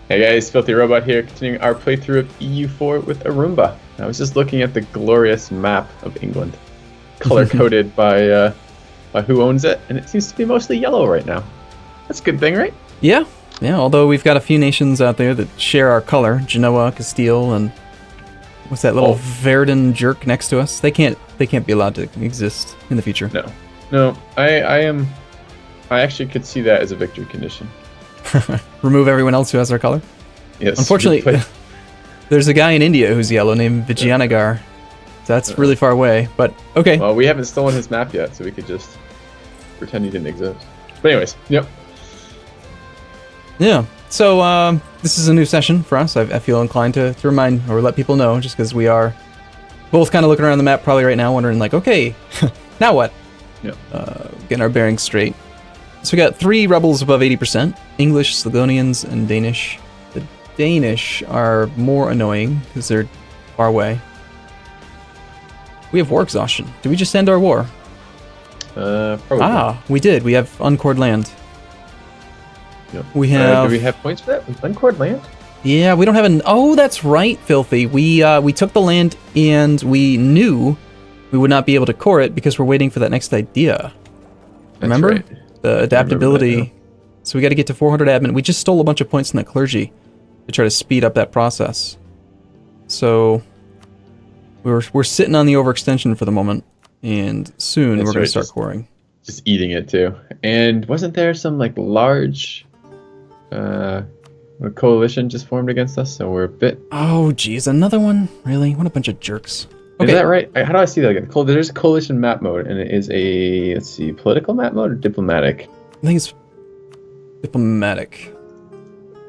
Hey guys, FilthyRobot here, continuing our playthrough of EU4 with Arumba. I was just looking at the glorious map of England, color-coded by who owns it, and it seems to be mostly yellow right now. That's a good thing, right? Yeah, although we've got a few nations out there that share our color, Genoa, Castile, and what's that little Verdun jerk next to us? They can't be allowed to exist in the future. No, I actually could see that as a victory condition. Remove everyone else who has our color? Yes. Unfortunately, there's a guy in India who's yellow named Vijayanagar. So that's really far away, but okay. Well, we haven't stolen his map yet, so we could just pretend he didn't exist. But anyways, yep. Yeah, so this is a new session for us. I feel inclined to remind or let people know, just because we are both kind of looking around the map probably right now, wondering like, okay, now what? Yeah. Getting our bearings straight. So we got 3 rebels above 80%, English, Slavonians, and Danish. The Danish are more annoying because they're far away. We have war exhaustion. Did we just end our war? Probably. We did. We have uncored land. Yep. We have... do we have points for that? Uncored land? Yeah, we don't have an... Oh, that's right, Filthy. We took the land and we knew we would not be able to core it because we're waiting for that next idea. Remember? That's right. The adaptability. So we got to get to 400 admin. We just stole a bunch of points in that clergy to try to speed up that process. So we're sitting on the overextension for the moment, and soon we're going to start coring. Just eating it too. And wasn't there some like large coalition just formed against us? So we're a bit. Oh, geez, another one? Really? What a bunch of jerks. Okay. Is that right? How do I see that again? There's a coalition map mode, and it is a, let's see, political map mode or diplomatic? I think it's diplomatic.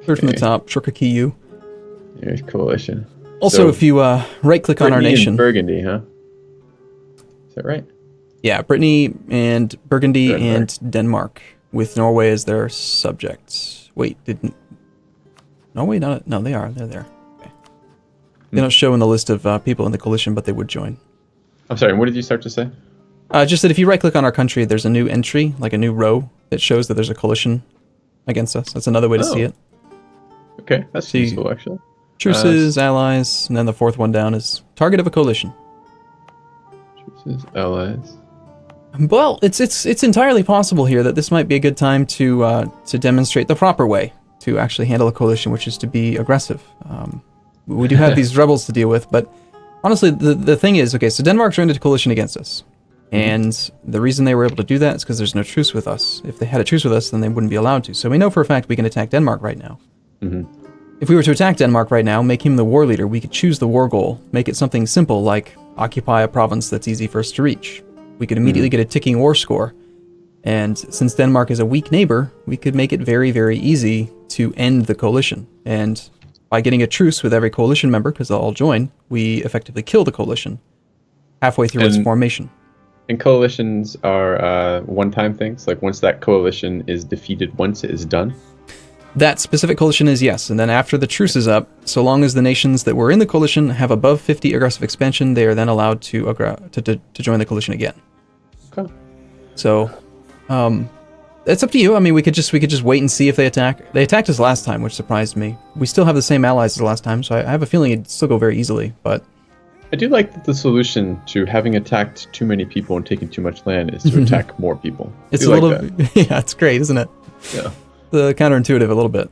Third from the top, shortcut key U. Here's coalition. Also, so, if you right-click on our nation. And Burgundy, huh? Is that right? Yeah, Brittany and Burgundy and Denmark, with Norway as their subjects. Wait, didn't Norway? No, they are. They're there. They don't show in the list of people in the coalition, but they would join. I'm sorry, what did you start to say? Just that if you right-click on our country, there's a new entry, like a new row, that shows that there's a coalition against us. That's another way to see it. Okay, that's useful, actually. Truces, allies, and then the 4th one down is target of a coalition. Truces, allies. Well, it's entirely possible here that this might be a good time to demonstrate the proper way to actually handle a coalition, which is to be aggressive. We do have these rebels to deal with, but honestly, the thing is, okay, so Denmark joined a coalition against us. And the reason they were able to do that is because there's no truce with us. If they had a truce with us, then they wouldn't be allowed to. So we know for a fact we can attack Denmark right now. If we were to attack Denmark right now, make him the war leader, we could choose the war goal, make it something simple like occupy a province that's easy for us to reach. We could immediately get a ticking war score. And since Denmark is a weak neighbor, we could make it very, very easy to end the coalition. And by getting a truce with every coalition member, because they'll all join, we effectively kill the coalition halfway through its formation. And coalitions are one-time things? Like once that coalition is defeated, once it is done? That specific coalition is yes, and then after the truce is up, so long as the nations that were in the coalition have above 50 aggressive expansion, they are then allowed to join the coalition again. Okay. So, it's up to you. I mean, we could just wait and see if they attack. They attacked us last time, which surprised me. We still have the same allies as last time, so I have a feeling it'd still go very easily, but... I do like that the solution to having attacked too many people and taking too much land is to attack more people. It's a little... Yeah, it's great, isn't it? Yeah. The counterintuitive a little bit.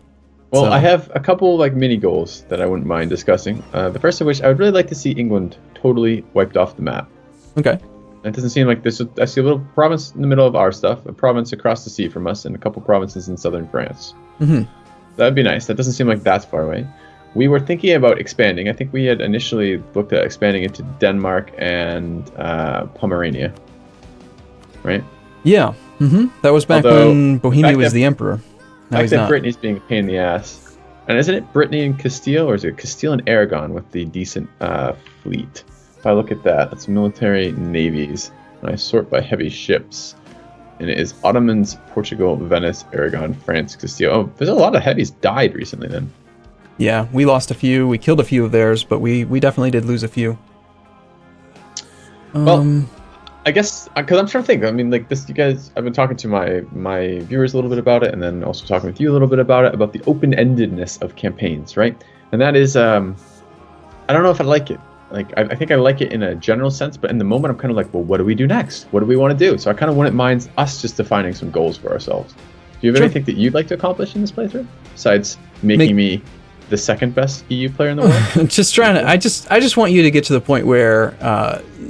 Well, I have a couple like mini goals that I wouldn't mind discussing. The first of which, I would really like to see England totally wiped off the map. Okay. It doesn't seem like this. I see a little province in the middle of our stuff, a province across the sea from us, and a couple provinces in southern France. That would be nice. That doesn't seem like that's far away. We were thinking about expanding. I think we had initially looked at expanding into Denmark and Pomerania. Right? Yeah. That was back when Bohemia was the emperor. The fact that Brittany's being a pain in the ass. And isn't it Brittany and Castile, or is it Castile and Aragon with the decent fleet? If I look at that, that's military navies. And I sort by heavy ships. And it is Ottomans, Portugal, Venice, Aragon, France, Castile. Oh, there's a lot of heavies died recently then. Yeah, we lost a few. We killed a few of theirs, but we definitely did lose a few. Well, I guess because I'm trying to think. I mean, like this, you guys. I've been talking to my viewers a little bit about it, and then also talking with you a little bit about it, about the open-endedness of campaigns, right? And that is, I don't know if I like it. Like, I think I like it in a general sense, but in the moment, I'm kind of like, well, what do we do next? What do we want to do? So I kind of wouldn't mind us just defining some goals for ourselves. Do you have anything that you'd like to accomplish in this playthrough besides making me the second best EU player in the world? Just trying to. I just want you to get to the point where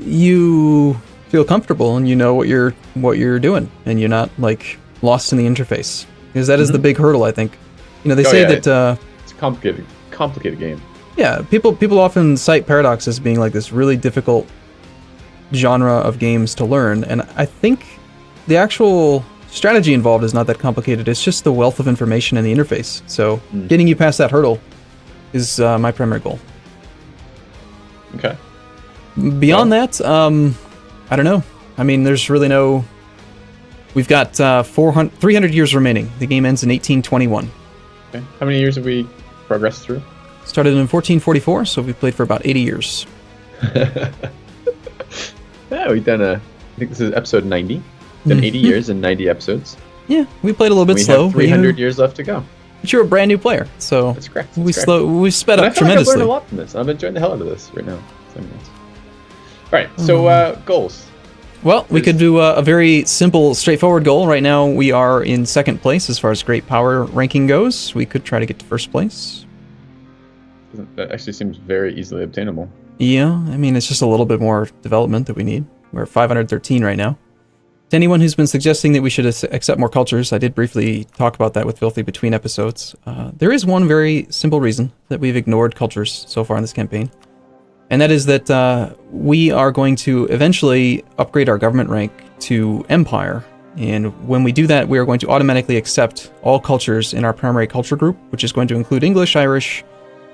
you feel comfortable and you know what you're doing, and you're not like lost in the interface, because that is the big hurdle, I think. You know, they say that it's a complicated game. Yeah, people often cite Paradox as being like this really difficult genre of games to learn, and I think the actual strategy involved is not that complicated. It's just the wealth of information in the interface. So getting you past that hurdle is my primary goal. Okay. Beyond that, I don't know. I mean, there's really no... We've got 300 years remaining. The game ends in 1821. Okay. How many years have we progressed through? Started in 1444, so we played for about 80 years. Yeah, we've done I think this is episode 90. Done 80 years and 90 episodes. Yeah, we played a little bit slow. We have 300 years left to go. But you're a brand new player, so that's correct. We've sped up tremendously. I've learned a lot from this. I'm enjoying the hell out of this right now. All right, so goals. Well, we could do a very simple, straightforward goal. Right now, we are in second place as far as great power ranking goes. We could try to get to first place. That actually seems very easily obtainable. Yeah, I mean, it's just a little bit more development that we need. We're at 513 right now. To anyone who's been suggesting that we should accept more cultures, I did briefly talk about that with Filthy between episodes. There is one very simple reason that we've ignored cultures so far in this campaign. And that is that we are going to eventually upgrade our government rank to Empire. And when we do that, we are going to automatically accept all cultures in our primary culture group, which is going to include English, Irish,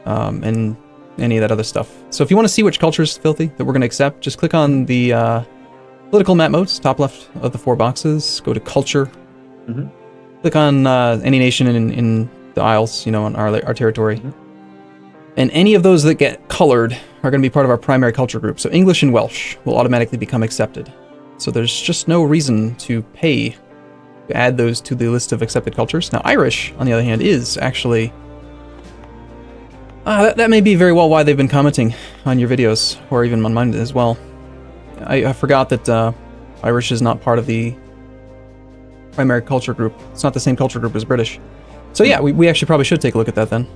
and any of that other stuff. So if you want to see which cultures, Filthy, that we're going to accept, just click on the political map modes, top left of the 4 boxes, go to culture, click on any nation in the Isles, you know, on our territory. And any of those that get colored are going to be part of our primary culture group. So English and Welsh will automatically become accepted. So there's just no reason to pay to add those to the list of accepted cultures. Now Irish, on the other hand, is actually... that may be very well why they've been commenting on your videos, or even on mine as well. I forgot that Irish is not part of the primary culture group. It's not the same culture group as British. So yeah, we actually probably should take a look at that then.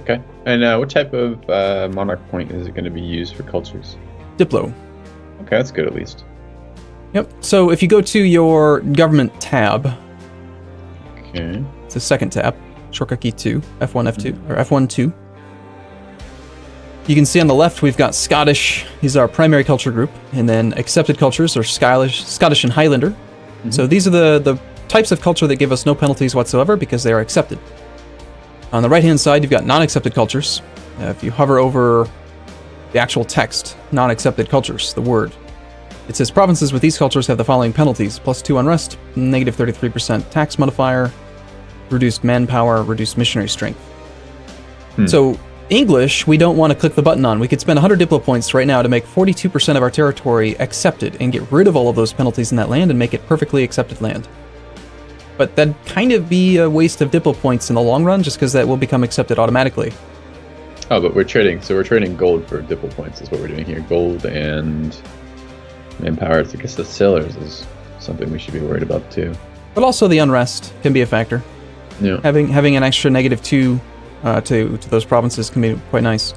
Okay. And what type of monarch point is it going to be used for cultures? Diplo. Okay, that's good at least. Yep. So if you go to your government tab, okay, it's the second tab, shortcut key 2, F1, F2, or F1, 2. You can see on the left we've got Scottish, he's our primary culture group, and then accepted cultures are Scottish and Highlander. So these are the types of culture that give us no penalties whatsoever because they are accepted. On the right hand side you've got non-accepted cultures. If you hover over the actual text, non-accepted cultures, the word, it says provinces with these cultures have the following penalties: +2 unrest, negative 33% tax modifier, reduced manpower, reduced missionary strength. So English, we don't want to click the button on. We could spend 100 Diplo points right now to make 42% of our territory accepted and get rid of all of those penalties in that land and make it perfectly accepted land. But that'd kind of be a waste of Diplo points in the long run, just because that will become accepted automatically. Oh, but we're trading gold for Diplo points is what we're doing here. Gold and manpower. I guess the sailors is something we should be worried about too. But also the unrest can be a factor. Yeah. Having an extra -2 to those provinces can be quite nice.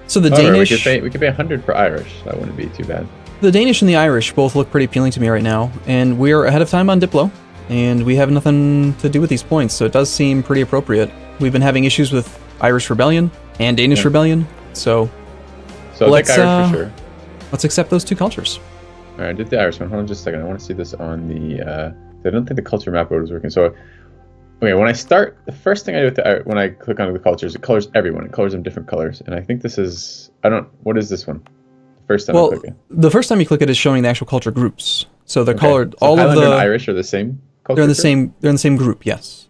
So the However, Danish... we could pay 100 for Irish. That wouldn't be too bad. The Danish and the Irish both look pretty appealing to me right now, and we're ahead of time on Diplo, and we have nothing to do with these points, so it does seem pretty appropriate. We've been having issues with Irish Rebellion and Danish Rebellion, so let's Irish for sure. Let's accept those two cultures. All right, I did the Irish one. Hold on just a second. I want to see this on the... I don't think the culture map mode is working, so... Okay, when I start, the first thing I do when I click on the cultures, it colors everyone. It colors them different colors, and I think this is... What is this one? The first time I click it. The first time you click it is showing the actual culture groups. So they're colored... So all Highlander of the... and Irish are the same culture They're in the group? They're in the same group, yes.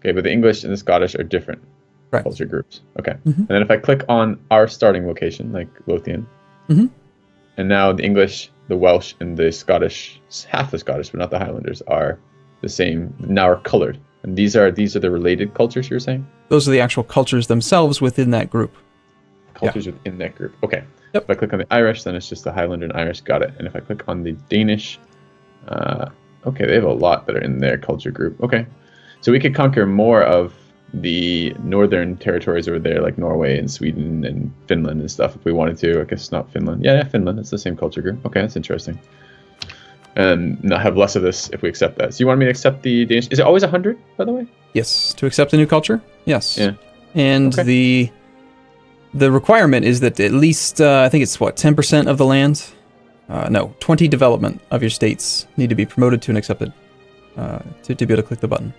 Okay, but the English and the Scottish are different culture groups. Okay. And then if I click on our starting location, like Lothian, And now the English, the Welsh, and the Scottish, half the Scottish, but not the Highlanders, are the same. Now are colored. And these are the related cultures you're saying? Those are the actual cultures themselves within that group. Cultures within that group. Okay. Yep. If I click on the Irish, then it's just the Highlander and Irish. Got it. And if I click on the Danish, okay, they have a lot that are in their culture group. Okay. So we could conquer more of the northern territories over there, like Norway and Sweden and Finland and stuff, if we wanted to. I guess not Finland. Yeah, Finland. It's the same culture group. Okay, that's interesting. And not have less of this if we accept that. So you want me to accept the Danish? Is it always 100, by the way? Yes, to accept a new culture. Yes. Yeah. And Okay. the requirement is that at least I think it's 10% of the land. 20 development of your states need to be promoted to and accepted to be able to click the button.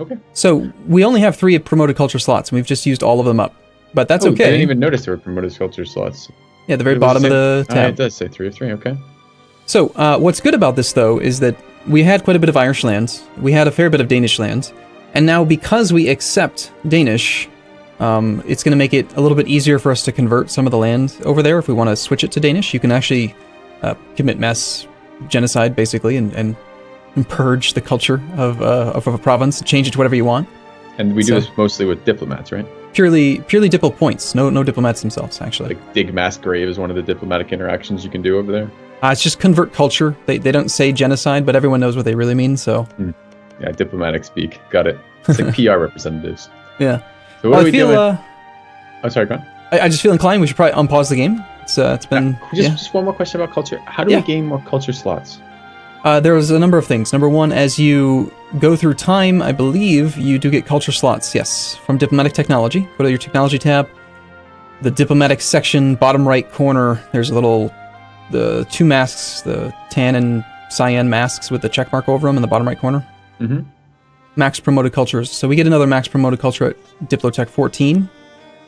Okay. So we only have 3 promoted culture slots, and we've just used all of them up. But that's okay. I didn't even notice there were promoted culture slots. Yeah, the very bottom of the tab. It does say 3 of 3, okay. So what's good about this, though, is that we had quite a bit of Irish land, we had a fair bit of Danish land, and now because we accept Danish, it's going to make it a little bit easier for us to convert some of the land over there. If we want to switch it to Danish, you can actually commit mass genocide, basically, and purge the culture of a province, change it to whatever you want. And we do this mostly with diplomats, right? Purely diplo points. No diplomats themselves, actually. Like dig mass grave is one of the diplomatic interactions you can do over there. It's just convert culture. They don't say genocide, but everyone knows what they really mean. So yeah, diplomatic speak. Got it. It's like PR representatives. Yeah. So what are we doing? Oh, sorry, go on. I just feel inclined we should probably unpause the game. It's been just one more question about culture. How do we gain more culture slots? There was a number of things. Number one, as you go through time, I believe you do get culture slots. Yes, from diplomatic technology. Go to your technology tab. The diplomatic section, bottom right corner. There's the 2 masks, the tan and cyan masks with the check mark over them in the bottom right corner. Mm-hmm. Max promoted cultures. So we get another max promoted culture at Diplotech 14.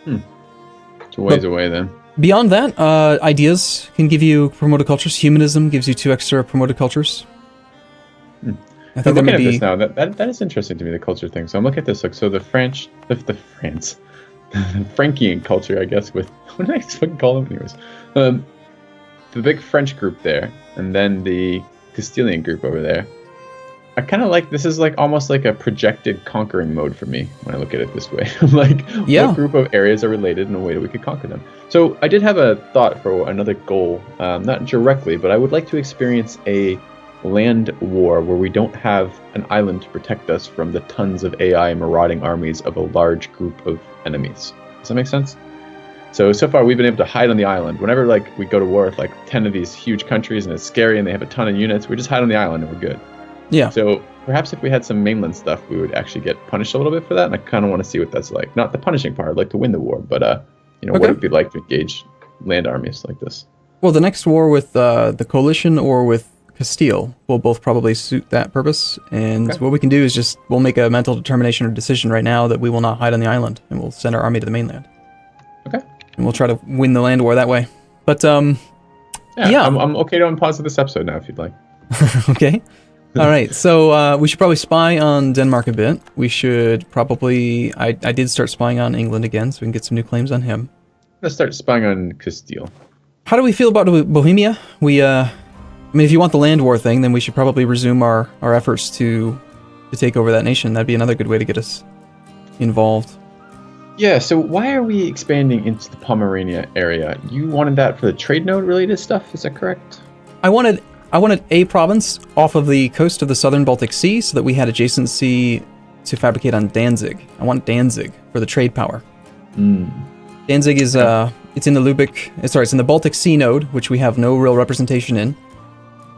It's a ways away then. Beyond that, ideas can give you promoted cultures. Humanism gives you 2 extra promoted cultures. I think I'm looking at this now. That is interesting to me, the culture thing. So I'm looking at this. Like, so the Frankian culture, I guess. What did I fucking call them, anyways? The big French group there, and then the Castilian group over there. I kind of like, this is like almost like a projected conquering mode for me when I look at it this way. Like, what group of areas are related in a way that we could conquer them? So I did have a thought for another goal, not directly, but I would like to experience a land war where we don't have an island to protect us from the tons of AI marauding armies of a large group of enemies. Does that make sense? So far we've been able to hide on the island. Whenever like we go to war with like 10 of these huge countries and it's scary and they have a ton of units, we just hide on the island and we're good. Yeah. So perhaps if we had some mainland stuff, we would actually get punished a little bit for that. And I kind of want to see what that's like. Not the punishing part. I'd like to win the war, but what would it be like to engage land armies like this? Well, the next war with the coalition or with Castile will both probably suit that purpose. And what we can do is we'll make a mental determination or decision right now that we will not hide on the island and we'll send our army to the mainland. Okay. And we'll try to win the land war that way. But I'm okay to unpause this episode now if you'd like. Okay. All right. So we should probably spy on Denmark a bit. We should probably. I did start spying on England again, so we can get some new claims on him. Let's start spying on Castile. How do we feel about Bohemia? If you want the land war thing, then we should probably resume our efforts to take over that nation. That'd be another good way to get us involved. Yeah, so why are we expanding into the Pomerania area? You wanted that for the trade node related stuff, is that correct? I wanted a province off of the coast of the southern Baltic Sea so that we had adjacency to fabricate on Danzig. I want Danzig for the trade power. Danzig is it's in the Baltic Sea node, which we have no real representation in.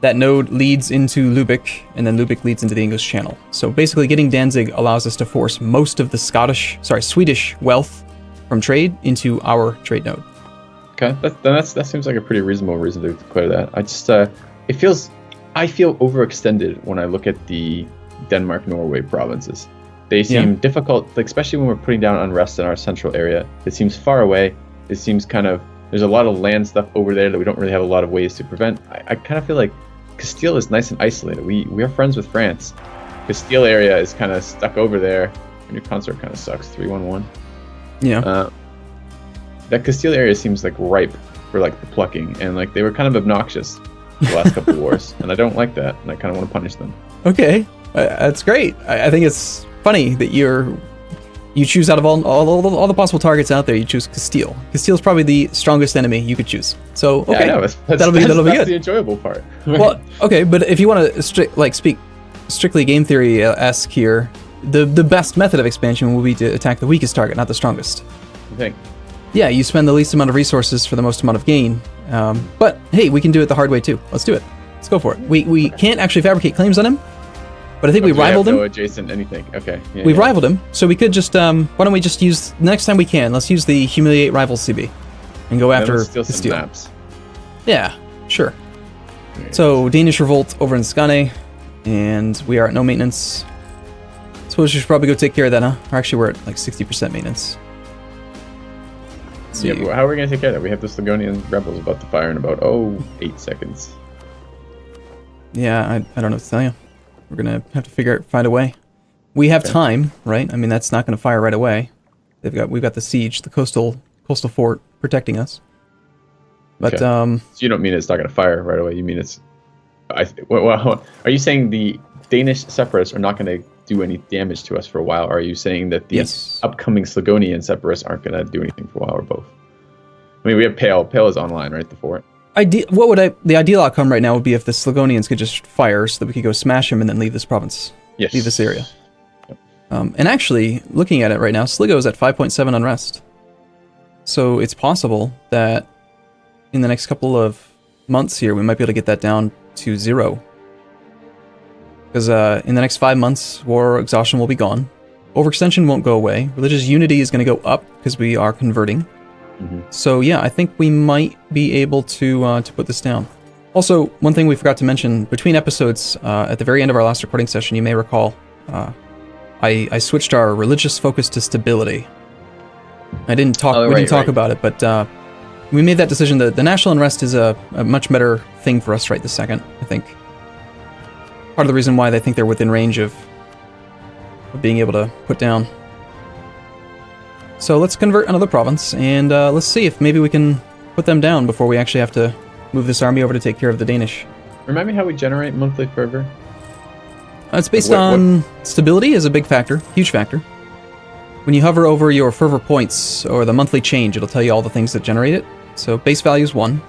That node leads into Lubeck, and then Lubeck leads into the English Channel. So basically getting Danzig allows us to force most of the Swedish wealth from trade into our trade node. Okay, that seems like a pretty reasonable reason to declare that. I feel overextended when I look at the Denmark-Norway provinces. They seem difficult, like, especially when we're putting down unrest in our central area. It seems far away. It seems there's a lot of land stuff over there that we don't really have a lot of ways to prevent. I kind of feel like Castile is nice and isolated. We are friends with France. Castile area is kind of stuck over there. Your consort kind of sucks, 311. Yeah. That Castile area seems like ripe for like the plucking, and like they were kind of obnoxious the last couple of wars, and I don't like that, and I kind of want to punish them. Okay, that's great. I think it's funny that you choose out of all the possible targets out there, you choose Castile. Castile's probably the strongest enemy you could choose. So okay, yeah, I know, that'll be good. That's the enjoyable part. Well, okay, but if you want to speak strictly game theory-esque here, the best method of expansion will be to attack the weakest target, not the strongest. You think? Yeah, you spend the least amount of resources for the most amount of gain. But hey, we can do it the hard way too. Let's do it. Let's go for it. We can't actually fabricate claims on him, but I think we rivaled him. No adjacent anything. Okay. Yeah, We've rivaled him, so we could just why don't we just use next time we can? Let's use the humiliate rival CB and go after steal some Castile. maps. Yeah, sure. So Danish revolt over in Skane, and we are at no maintenance. Suppose you should probably go take care of that, huh? Or actually, we're at like 60% maintenance. Yeah, but how are we going to take care of that? We have the Sligonian rebels about to fire in about 8 seconds. Yeah, I don't know what to tell you. We're gonna have to find a way. We have time, right? I mean, that's not going to fire right away. We've got the siege, the coastal fort protecting us. But So you don't mean it's not going to fire right away? You mean it's? Well, are you saying the Danish separatists are not going to do any damage to us for a while? Or are you saying that the upcoming Sligonian separatists aren't going to do anything for a while, or both? I mean, we have Pale. Pale is online, right? The fort. The ideal outcome right now would be if the Sligonians could just fire so that we could go smash them and then leave this province. Yes. Leave this area. Yep. And actually, looking at it right now, Sligo is at 5.7 unrest. So it's possible that in the next couple of months here, we might be able to get that down to 0. Because in the next 5 months, war exhaustion will be gone. Overextension won't go away. Religious unity is going to go up because we are converting. Mm-hmm. So yeah, I think we might be able to put this down. Also, one thing we forgot to mention, between episodes, at the very end of our last recording session, you may recall, I switched our religious focus to stability. We didn't talk about it, but we made that decision that the national unrest is a much better thing for us right this second, I think. Part of the reason why they think they're within range of being able to put down. So let's convert another province, and let's see if maybe we can put them down before we actually have to move this army over to take care of the Danish. Remind me how we generate monthly fervor? It's based on stability is a big factor, huge factor. When you hover over your fervor points or the monthly change, it'll tell you all the things that generate it. So base value is 1.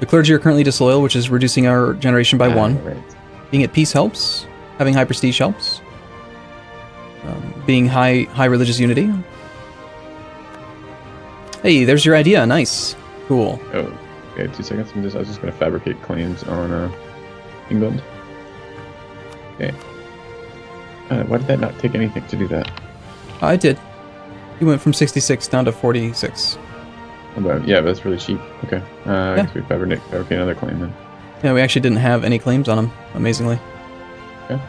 The clergy are currently disloyal, which is reducing our generation by 1. Right. Being at peace helps. Having high prestige helps. Being high religious unity. Hey, there's your idea. Nice. Cool. Oh, okay. 2 seconds. I was just going to fabricate claims on England. Okay. Why did that not take anything to do that? I did. You went from 66 down to 46. Yeah, that's really cheap. Okay. I guess we fabricate another claim then. Yeah, we actually didn't have any claims on them, amazingly. Okay.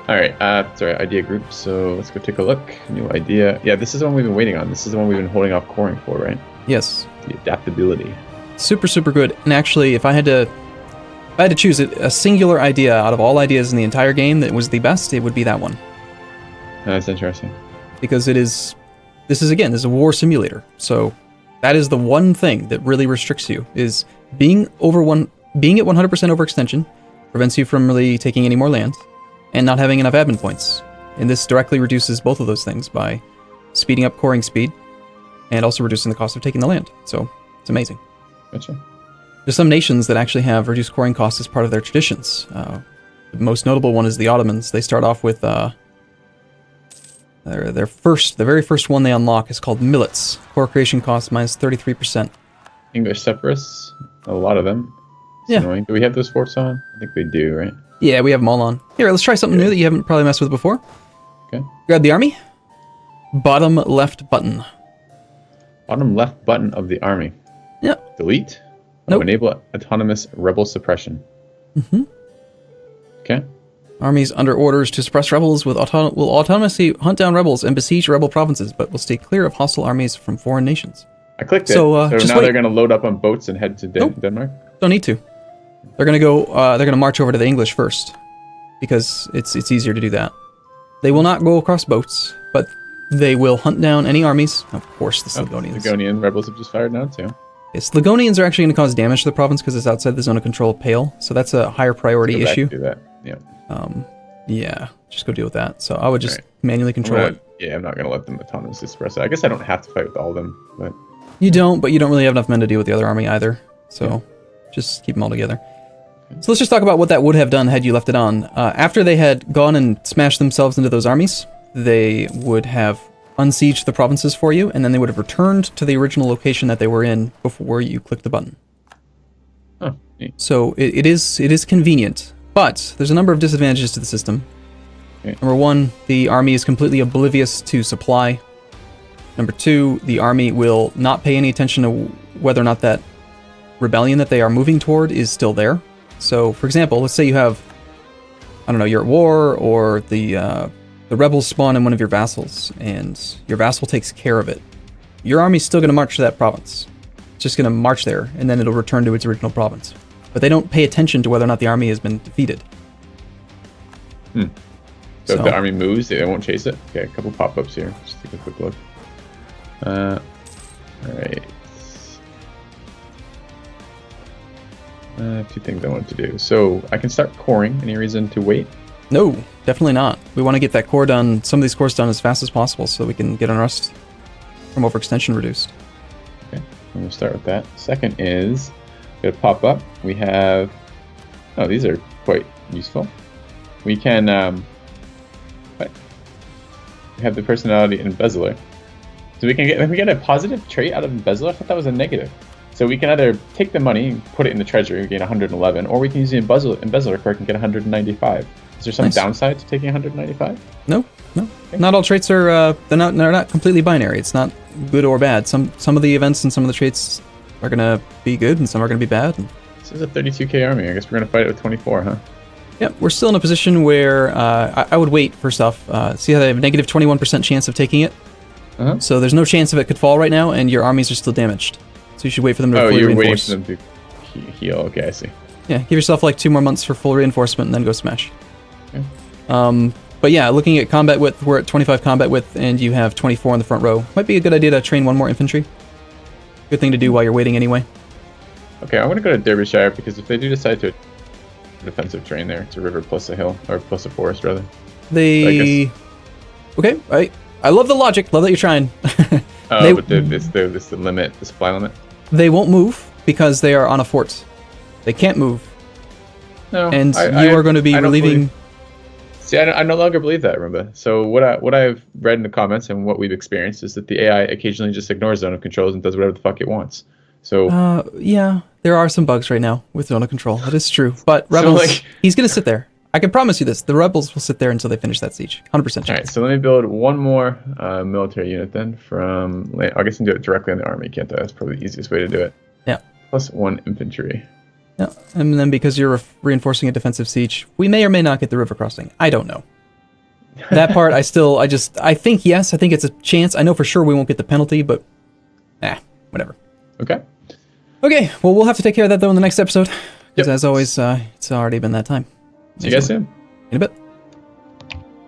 All right. Sorry, idea group. So let's go take a look. New idea. Yeah, this is the one we've been waiting on. This is the one we've been holding off coring for, right? Yes. The adaptability. Super, super good. And actually, if I had to choose a singular idea out of all ideas in the entire game that was the best, it would be that one. That's interesting. Because this is a war simulator. So that is the one thing that really restricts you, is being at 100% overextension prevents you from really taking any more land, and not having enough admin points. And this directly reduces both of those things by speeding up coring speed and also reducing the cost of taking the land. So it's amazing. Gotcha. There's some nations that actually have reduced coring costs as part of their traditions. The most notable one is the Ottomans. They start off with the very first one they unlock is called millets. Core creation cost minus 33%. English separatists, a lot of them. It's annoying. Do we have those forts on? I think we do, right? Yeah, we have them all on. Here, let's try something new that you haven't probably messed with before. Okay. Grab the army. Bottom left button. Bottom left button of the army. Yep. Delete. Nope. Enable autonomous rebel suppression. Mm-hmm. Okay. Armies under orders to suppress rebels will autonomously hunt down rebels and besiege rebel provinces, but will stay clear of hostile armies from foreign nations. I clicked it. So now they're going to load up on boats and head to Denmark? Don't need to. They're going to go. They're going to march over to the English first, because it's easier to do that. They will not go across boats, but they will hunt down any armies. Of course, the Sligonians. Sligonian rebels have just fired now too. Sligonians are actually going to cause damage to the province because it's outside the zone of control of Pale, so that's a higher priority issue. Do that. Yeah. Yeah, just go deal with that. So I would just manually control it. Yeah, I'm not going to let them autonomously suppress it. I guess I don't have to fight with all of them, but... You don't, but you don't really have enough men to deal with the other army either, so just keep them all together. So let's just talk about what that would have done had you left it on. After they had gone and smashed themselves into those armies, they would have unsieged the provinces for you, and then they would have returned to the original location that they were in before you clicked the button. Oh, neat. So it is convenient, but there's a number of disadvantages to the system. Okay. Number one, the army is completely oblivious to supply. Number two, the army will not pay any attention to whether or not that rebellion that they are moving toward is still there. So, for example, let's say you have, I don't know, you're at war, or the rebels spawn in one of your vassals, and your vassal takes care of it. Your army's still going to march to that province. It's just going to march there, and then it'll return to its original province. But they don't pay attention to whether or not the army has been defeated. So if the army moves, they won't chase it? Okay, a couple pop-ups here. Just take a quick look. Alright. Two things I want to do. So I can start coring. Any reason to wait? No, definitely not. We want to get that core done, some of these cores done as fast as possible so we can get unrest from overextension reduced. Okay, I'm going to start with that. Second is, going to pop up. We have, oh, these are quite useful. We can, we have the personality embezzler. So we get a positive trait out of embezzler. I thought that was a negative. So we can either take the money and put it in the treasury and gain 111, or we can use the embezzler card and get 195. Is there some downside to taking 195? No. Okay. Not all traits are they're not completely binary. It's not good or bad. Some of the events and some of the traits are gonna be good and some are gonna be bad. This is a 32k army. I guess we're gonna fight it with 24, huh? Yep, we're still in a position where I would wait first off. See how they have a negative 21% chance of taking it? So there's no chance of it could fall right now, and your armies are still damaged. So you should wait for them to fully reinforce. Waiting for them to heal. Okay, I see. Yeah, give yourself like 2 more months for full reinforcement and then go smash. Okay. But yeah, looking at combat width, we're at 25 combat width and you have 24 in the front row. Might be a good idea to train one more infantry. Good thing to do while you're waiting anyway. Okay, I want to go to Derbyshire because if they do decide to defensive train there, it's a river plus a hill, or plus a forest rather. Okay, I love the logic. Love that you're trying. But this limit, the supply limit. They won't move because they are on a fort. They can't move. No, and you are going to be relieving. See, I no longer believe that, Arumba. So what I've read in the comments and what we've experienced is that the AI occasionally just ignores zone of controls and does whatever the fuck it wants. So yeah, there are some bugs right now with zone of control. That is true. But rebels, he's going to sit there. I can promise you this. The rebels will sit there until they finish that siege. 100% chance. All right, so let me build one more military unit then from... I guess I can do it directly on the army, can't I? That's probably the easiest way to do it. Yeah. Plus 1 infantry. Yeah, and then because you're reinforcing a defensive siege, we may or may not get the river crossing. I don't know. That part, I think yes. I think it's a chance. I know for sure we won't get the penalty, but... whatever. Okay. Okay, well, we'll have to take care of that, though, in the next episode. Because Yep. as always, it's already been that time. See you guys soon. In a bit.